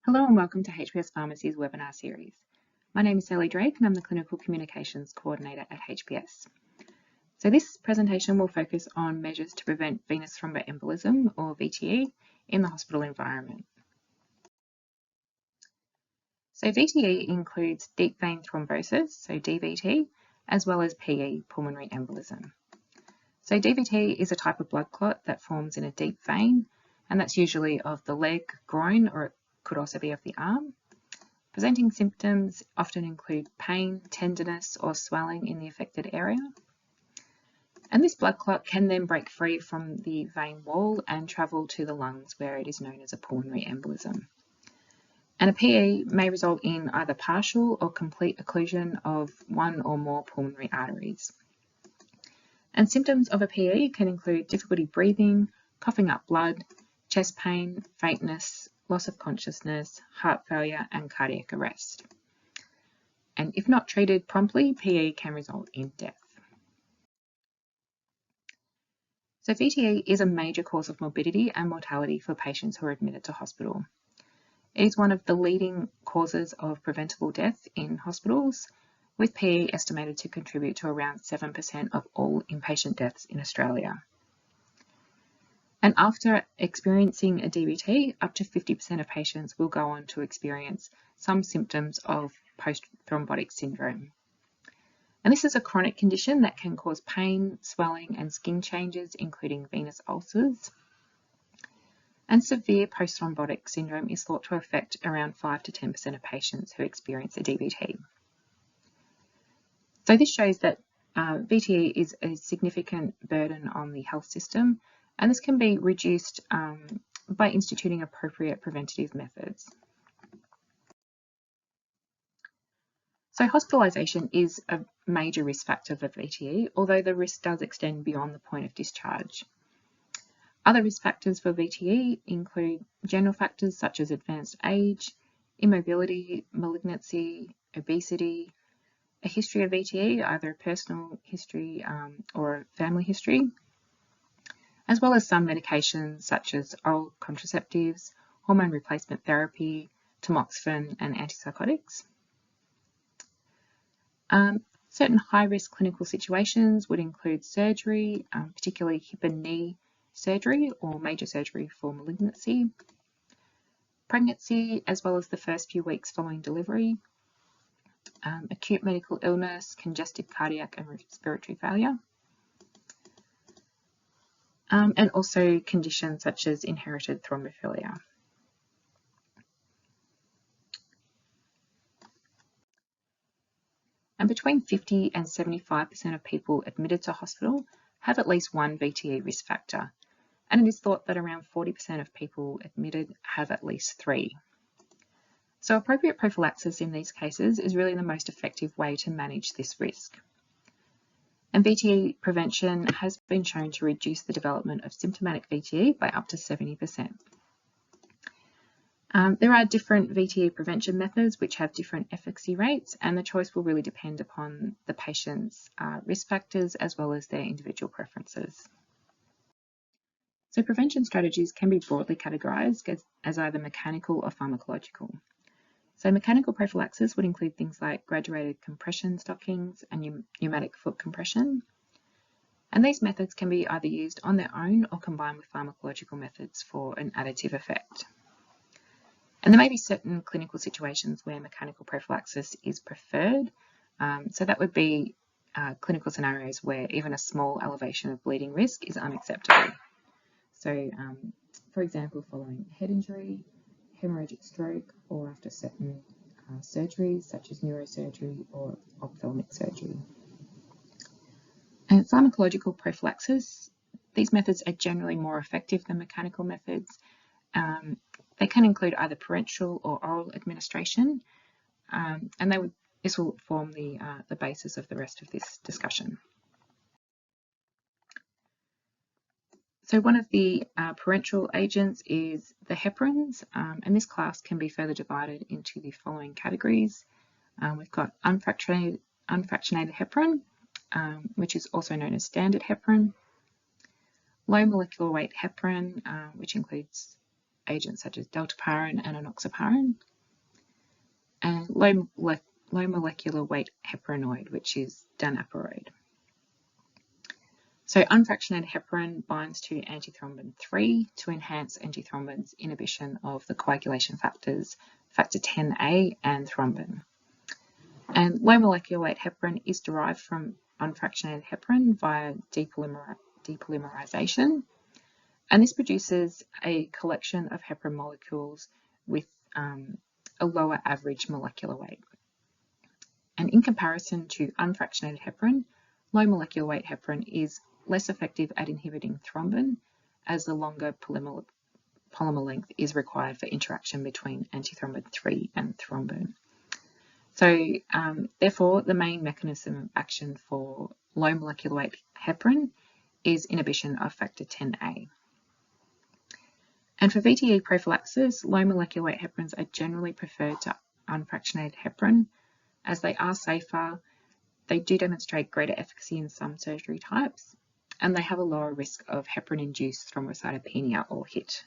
Hello and welcome to HPS Pharmacy's webinar series. My name is Sallie Drake and I'm the Clinical Communications Coordinator at HPS. So this presentation will focus on measures to prevent venous thromboembolism, or VTE, in the hospital environment. So VTE includes deep vein thrombosis, so DVT, as well as PE, pulmonary embolism. So DVT is a type of blood clot that forms in a deep vein, and that's usually of the leg, groin, or it could also be of the arm. Presenting symptoms often include pain, tenderness, or swelling in the affected area. And this blood clot can then break free from the vein wall and travel to the lungs, where it is known as a pulmonary embolism. And a PE may result in either partial or complete occlusion of one or more pulmonary arteries. And symptoms of a PE can include difficulty breathing, coughing up blood, chest pain, faintness, loss of consciousness, heart failure, and cardiac arrest. And if not treated promptly, PE can result in death. So VTE is a major cause of morbidity and mortality for patients who are admitted to hospital. It is one of the leading causes of preventable death in hospitals, with PE estimated to contribute to around 7% of all inpatient deaths in Australia. And after experiencing a DVT, up to 50% of patients will go on to experience some symptoms of post-thrombotic syndrome. And this is a chronic condition that can cause pain, swelling, and skin changes, including venous ulcers. And severe post-thrombotic syndrome is thought to affect around 5 to 10% of patients who experience a DVT. So this shows that VTE is a significant burden on the health system, and this can be reduced by instituting appropriate preventative methods. So hospitalisation is a major risk factor for VTE, although the risk does extend beyond the point of discharge. Other risk factors for VTE include general factors such as advanced age, immobility, malignancy, obesity, a history of VTE, either a personal history or a family history, as well as some medications such as oral contraceptives, hormone replacement therapy, tamoxifen, and antipsychotics. Certain high-risk clinical situations would include surgery, particularly hip and knee surgery or major surgery for malignancy, pregnancy, as well as the first few weeks following delivery, acute medical illness, congestive cardiac and respiratory failure, and also conditions such as inherited thrombophilia. And between 50 and 75% of people admitted to hospital have at least one VTE risk factor, and it is thought that around 40% of people admitted have at least 3. So appropriate prophylaxis in these cases is really the most effective way to manage this risk. And VTE prevention has been shown to reduce the development of symptomatic VTE by up to 70%. There are different VTE prevention methods which have different efficacy rates, and the choice will really depend upon the patient's risk factors as well as their individual preferences. So prevention strategies can be broadly categorised as either mechanical or pharmacological. So mechanical prophylaxis would include things like graduated compression stockings and pneumatic foot compression. And these methods can be either used on their own or combined with pharmacological methods for an additive effect. And there may be certain clinical situations where mechanical prophylaxis is preferred. So that would be clinical scenarios where even a small elevation of bleeding risk is unacceptable. So, for example, following head injury, hemorrhagic stroke, or after certain surgeries such as neurosurgery or ophthalmic surgery. And pharmacological prophylaxis, these methods are generally more effective than mechanical methods. They can include either parenteral or oral administration, and this will form the basis of the rest of this discussion. So one of the parenteral agents is the heparins, and this class can be further divided into the following categories. We've got unfractionated heparin, which is also known as standard heparin, low molecular weight heparin, which includes agents such as dalteparin and enoxaparin, and low molecular weight heparinoid, which is danapiride. So unfractionated heparin binds to antithrombin 3 to enhance antithrombin's inhibition of the coagulation factors, factor 10A and thrombin. And low molecular weight heparin is derived from unfractionated heparin via depolymerization, and this produces a collection of heparin molecules with a lower average molecular weight. And in comparison to unfractionated heparin, low molecular weight heparin is less effective at inhibiting thrombin, as the longer polymer length is required for interaction between antithrombin 3 and thrombin. So therefore, the main mechanism of action for low molecular weight heparin is inhibition of factor 10A. And for VTE prophylaxis, low molecular weight heparins are generally preferred to unfractionated heparin, as they are safer, they do demonstrate greater efficacy in some surgery types, and they have a lower risk of heparin-induced thrombocytopenia or HIT.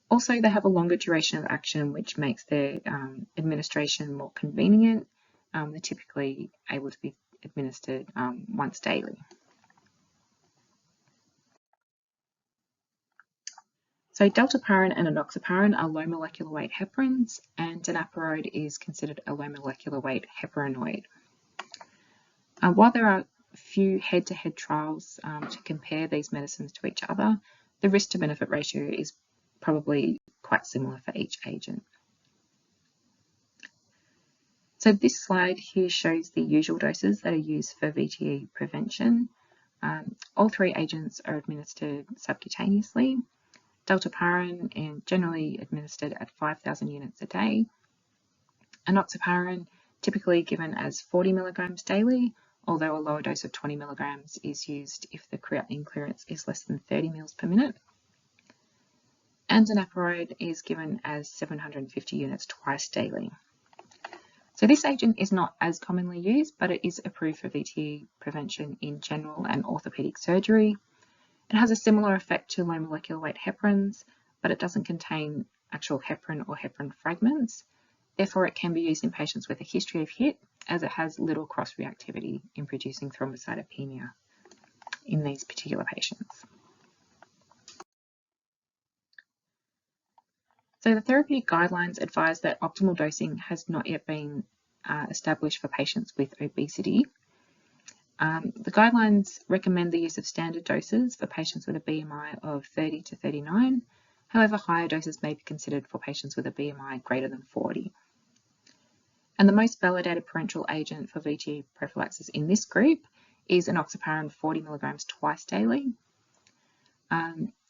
Also, they have a longer duration of action, which makes their administration more convenient. They're typically able to be administered once daily. So dalteparin and enoxaparin are low molecular weight heparins, and danapiride is considered a low molecular weight heparinoid. While there are few head-to-head trials to compare these medicines to each other, the risk to benefit ratio is probably quite similar for each agent. So this slide here shows the usual doses that are used for VTE prevention. All three agents are administered subcutaneously. Dalteparin is generally administered at 5,000 units a day. Enoxaparin typically given as 40 milligrams daily, although a lower dose of 20 milligrams is used if the creatinine clearance is less than 30 mils per minute. And danapiride is given as 750 units twice daily. So this agent is not as commonly used, but it is approved for VTE prevention in general and orthopedic surgery. It has a similar effect to low molecular weight heparins, but it doesn't contain actual heparin or heparin fragments. Therefore, it can be used in patients with a history of HIT, as it has little cross-reactivity in producing thrombocytopenia in these particular patients. So the therapeutic guidelines advise that optimal dosing has not yet been established for patients with obesity. The guidelines recommend the use of standard doses for patients with a BMI of 30 to 39. However, higher doses may be considered for patients with a BMI greater than 40. And the most validated parenteral agent for VTE prophylaxis in this group is enoxaparin 40 milligrams twice daily.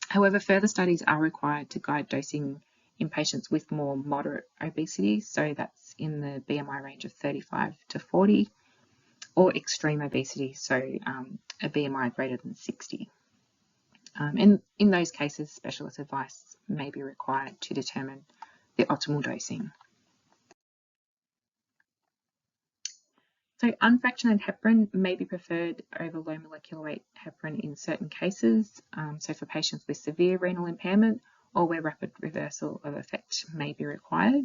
However, further studies are required to guide dosing in patients with more moderate obesity, so that's in the BMI range of 35 to 40, or extreme obesity, so a BMI greater than 60. And in those cases, specialist advice may be required to determine the optimal dosing. So unfractionated heparin may be preferred over low molecular weight heparin in certain cases, so for patients with severe renal impairment or where rapid reversal of effect may be required.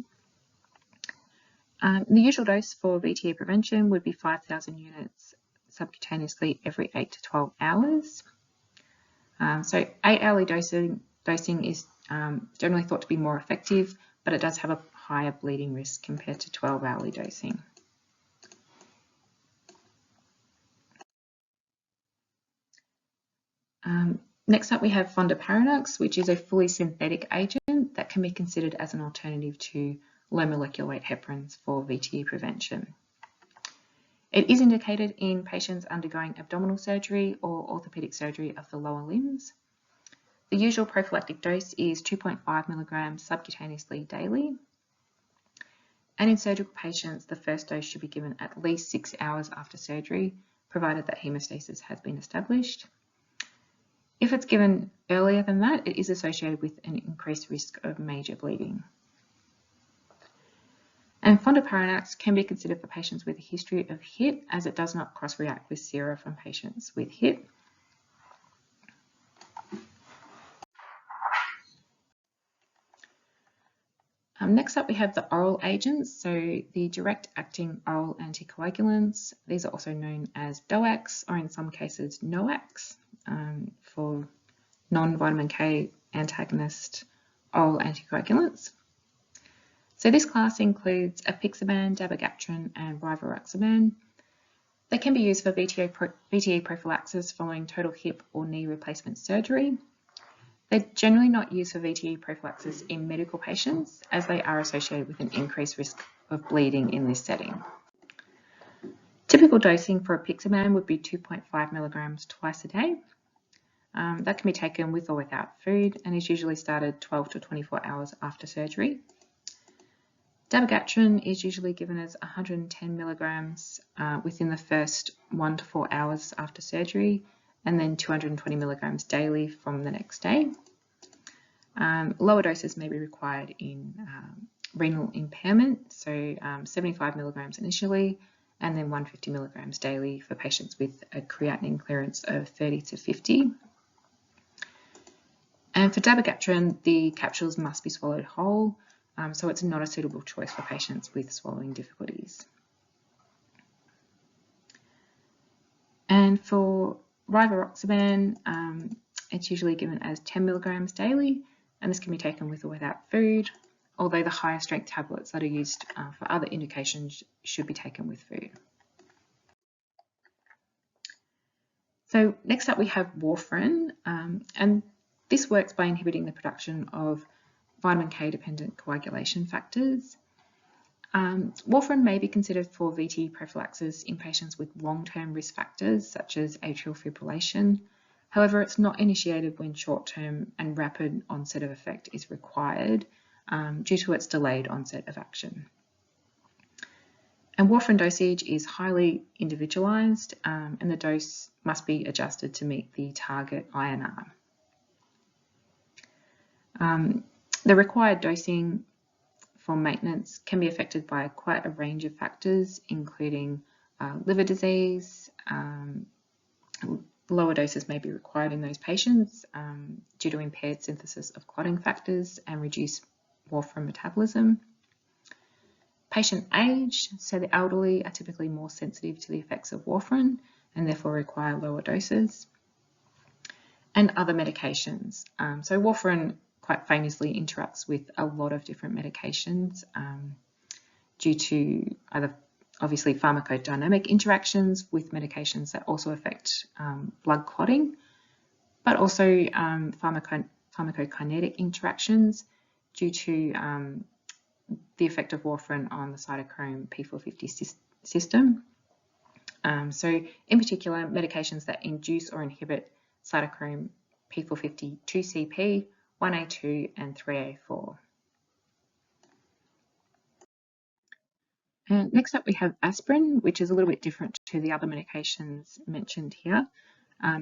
The usual dose for VTE prevention would be 5,000 units subcutaneously every 8 to 12 hours. So 8-hourly dosing is generally thought to be more effective, but it does have a higher bleeding risk compared to 12-hourly dosing. Next up we have fondaparinux, which is a fully synthetic agent that can be considered as an alternative to low molecular weight heparins for VTE prevention. It is indicated in patients undergoing abdominal surgery or orthopedic surgery of the lower limbs. The usual prophylactic dose is 2.5 milligrams subcutaneously daily. And in surgical patients, the first dose should be given at least 6 hours after surgery, provided that hemostasis has been established. If it's given earlier than that, it is associated with an increased risk of major bleeding. And fondaparinux can be considered for patients with a history of HIT, as it does not cross-react with sera from patients with HIT. Next up, we have the oral agents, so the direct-acting oral anticoagulants. These are also known as DOACs, or in some cases NOACs, for non-vitamin K antagonist oral anticoagulants. So this class includes apixaban, dabigatran, and rivaroxaban. They can be used for VTE prophylaxis following total hip or knee replacement surgery. They're generally not used for VTE prophylaxis in medical patients, as they are associated with an increased risk of bleeding in this setting. Typical dosing for apixaban would be 2.5 milligrams twice a day. That can be taken with or without food and is usually started 12 to 24 hours after surgery. Dabigatran is usually given as 110 milligrams within the first 1 to 4 hours after surgery, and then 220 milligrams daily from the next day. Lower doses may be required in renal impairment, so 75 milligrams initially, and then 150 milligrams daily for patients with a creatinine clearance of 30 to 50. And for dabigatran, the capsules must be swallowed whole, so it's not a suitable choice for patients with swallowing difficulties. And for rivaroxaban, it's usually given as 10 milligrams daily, and this can be taken with or without food, although the higher strength tablets that are used for other indications should be taken with food. So next up we have warfarin, and this works by inhibiting the production of vitamin K dependent coagulation factors. Warfarin may be considered for VTE prophylaxis in patients with long-term risk factors such as atrial fibrillation. However, it's not initiated when short-term and rapid onset of effect is required due to its delayed onset of action. And warfarin dosage is highly individualized, and the dose must be adjusted to meet the target INR. The required dosing for maintenance can be affected by quite a range of factors, including liver disease. Lower doses may be required in those patients due to impaired synthesis of clotting factors and reduced warfarin metabolism. Patient age, so the elderly are typically more sensitive to the effects of warfarin and therefore require lower doses. And other medications. So warfarin quite famously interacts with a lot of different medications due to either obviously pharmacodynamic interactions with medications that also affect blood clotting, but also pharmacokinetic interactions due to the effect of warfarin on the cytochrome P450 system. So in particular, medications that induce or inhibit cytochrome P450 2CP, 1A2 and 3A4. And next up we have aspirin, which is a little bit different to the other medications mentioned here.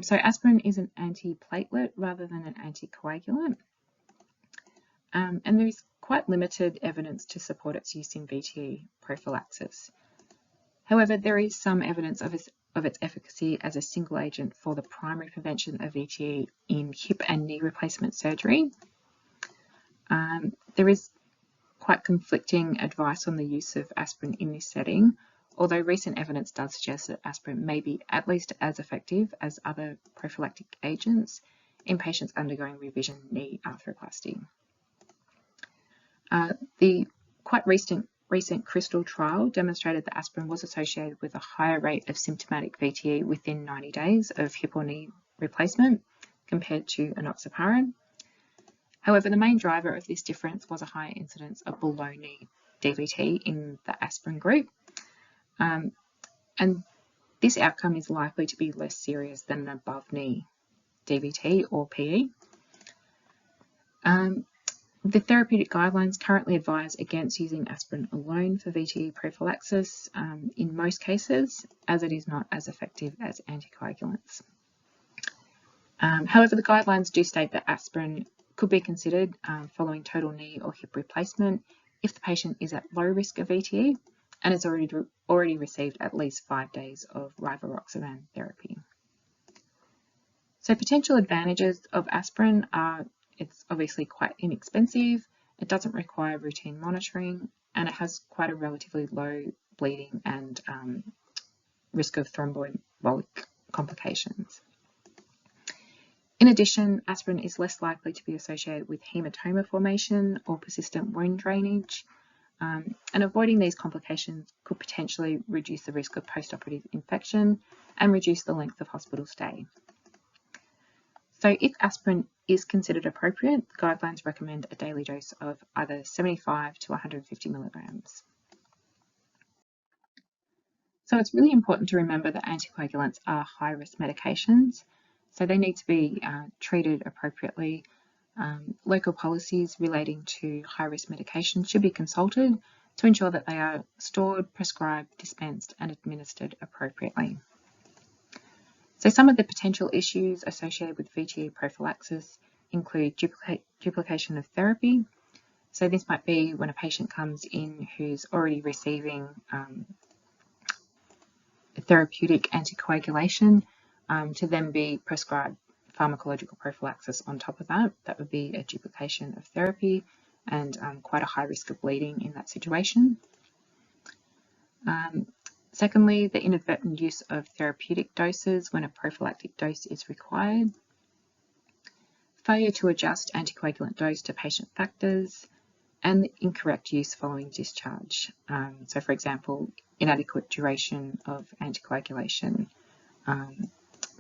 So aspirin is an antiplatelet rather than an anticoagulant. And there is quite limited evidence to support its use in VTE prophylaxis. However, there is some evidence of its efficacy as a single agent for the primary prevention of VTE in hip and knee replacement surgery. There is quite conflicting advice on the use of aspirin in this setting, although recent evidence does suggest that aspirin may be at least as effective as other prophylactic agents in patients undergoing revision knee arthroplasty. The quite recent Crystal trial demonstrated that aspirin was associated with a higher rate of symptomatic VTE within 90 days of hip or knee replacement compared to enoxaparin. However, the main driver of this difference was a higher incidence of below-knee DVT in the aspirin group. And this outcome is likely to be less serious than an above-knee DVT or PE. The therapeutic guidelines currently advise against using aspirin alone for VTE prophylaxis in most cases, as it is not as effective as anticoagulants. However, the guidelines do state that aspirin could be considered following total knee or hip replacement if the patient is at low risk of VTE and has already received at least 5 days of rivaroxaban therapy. So potential advantages of aspirin are it's obviously quite inexpensive It doesn't require routine monitoring, and it has quite a relatively low bleeding and risk of thromboembolic complications. In addition, aspirin is less likely to be associated with hematoma formation or persistent wound drainage, and avoiding these complications could potentially reduce the risk of postoperative infection and reduce the length of hospital stay. So if aspirin is considered appropriate, the guidelines recommend a daily dose of either 75 to 150 milligrams. So it's really important to remember that anticoagulants are high-risk medications, so they need to be treated appropriately. Local policies relating to high-risk medications should be consulted to ensure that they are stored, prescribed, dispensed, and administered appropriately. So some of the potential issues associated with VTE prophylaxis include duplication of therapy. So this might be when a patient comes in who's already receiving therapeutic anticoagulation to then be prescribed pharmacological prophylaxis on top of that. That would be a duplication of therapy and quite a high risk of bleeding in that situation. Secondly, the inadvertent use of therapeutic doses when a prophylactic dose is required. Failure to adjust anticoagulant dose to patient factors, and the incorrect use following discharge. So for example, inadequate duration of anticoagulation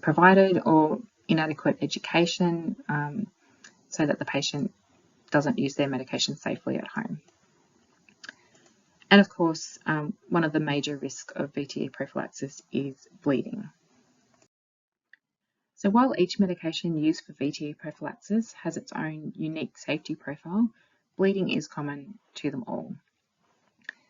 provided, or inadequate education so that the patient doesn't use their medication safely at home. And of course, one of the major risks of VTE prophylaxis is bleeding. So while each medication used for VTE prophylaxis has its own unique safety profile, bleeding is common to them all.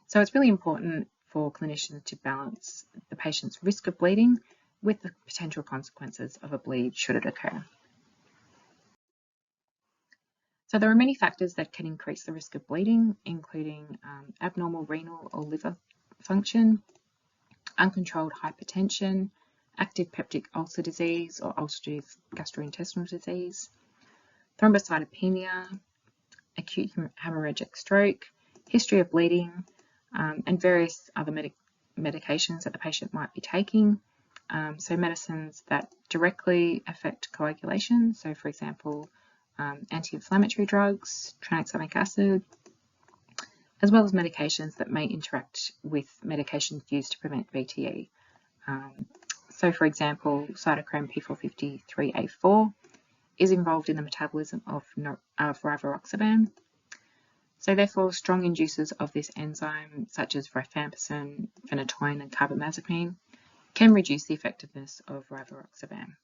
So it's really important for clinicians to balance the patient's risk of bleeding with the potential consequences of a bleed should it occur. So there are many factors that can increase the risk of bleeding, including abnormal renal or liver function, uncontrolled hypertension, active peptic ulcer disease or ulcerative gastrointestinal disease, thrombocytopenia, acute hemorrhagic stroke, history of bleeding, and various other medications that the patient might be taking. So medicines that directly affect coagulation, so for example, anti-inflammatory drugs, tranexamic acid, as well as medications that may interact with medications used to prevent VTE. So for example, cytochrome P453A4 is involved in the metabolism of rivaroxaban. So therefore, strong inducers of this enzyme, such as rifampicin, phenytoin, and carbamazepine, can reduce the effectiveness of rivaroxaban.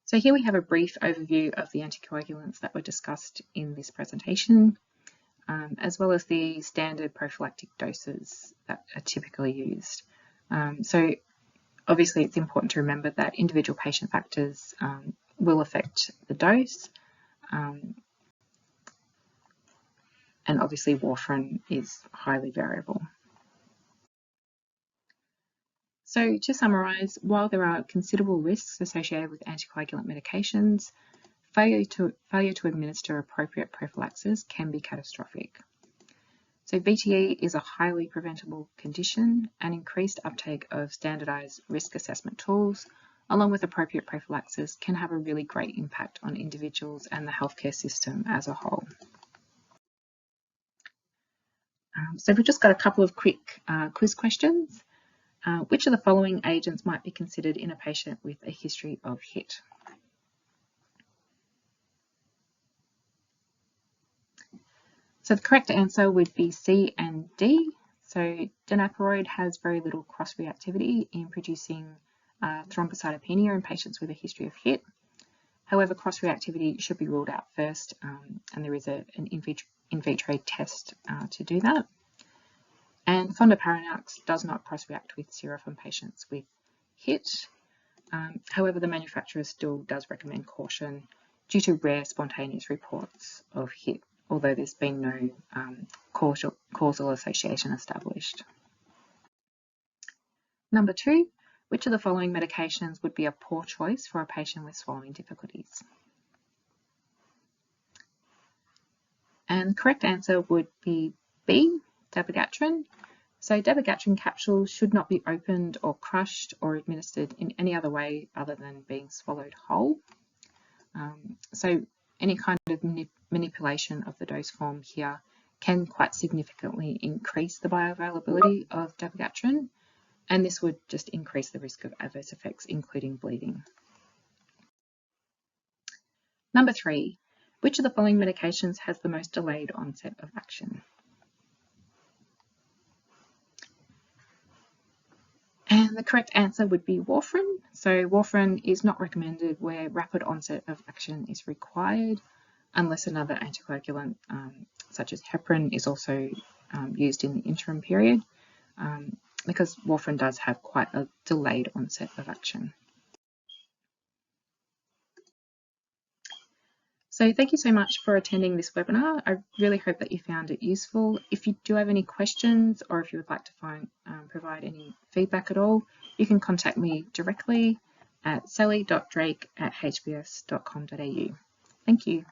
So here we have a brief overview of the anticoagulants that were discussed in this presentation, as well as the standard prophylactic doses that are typically used. So obviously it's important to remember that individual patient factors will affect the dose, and obviously warfarin is highly variable. So to summarise, while there are considerable risks associated with anticoagulant medications, failure to administer appropriate prophylaxis can be catastrophic. So VTE is a highly preventable condition, and increased uptake of standardised risk assessment tools, along with appropriate prophylaxis, can have a really great impact on individuals and the healthcare system as a whole. So we've just got a couple of quick quiz questions. Which of the following agents might be considered in a patient with a history of HIT? So the correct answer would be C and D. So donepezil has very little cross-reactivity in producing thrombocytopenia in patients with a history of HIT. However, cross-reactivity should be ruled out first, and there is an in vitro test to do that. And fondaparinux does not cross-react with sera from patients with HIT. However, the manufacturer still does recommend caution due to rare spontaneous reports of HIT, although there's been no causal association established. Number 2, which of the following medications would be a poor choice for a patient with swallowing difficulties? And the correct answer would be B, dabigatran. So dabigatran capsules should not be opened or crushed or administered in any other way other than being swallowed whole. So any kind of manipulation of the dose form here can quite significantly increase the bioavailability of dabigatran, and this would just increase the risk of adverse effects, including bleeding. Number 3, which of the following medications has the most delayed onset of action? And the correct answer would be warfarin. So warfarin is not recommended where rapid onset of action is required, unless another anticoagulant such as heparin is also used in the interim period, because warfarin does have quite a delayed onset of action. So thank you so much for attending this webinar. I really hope that you found it useful. If you do have any questions or if you would like to provide any feedback at all, you can contact me directly at sally.drake@hps.com.au. Thank you.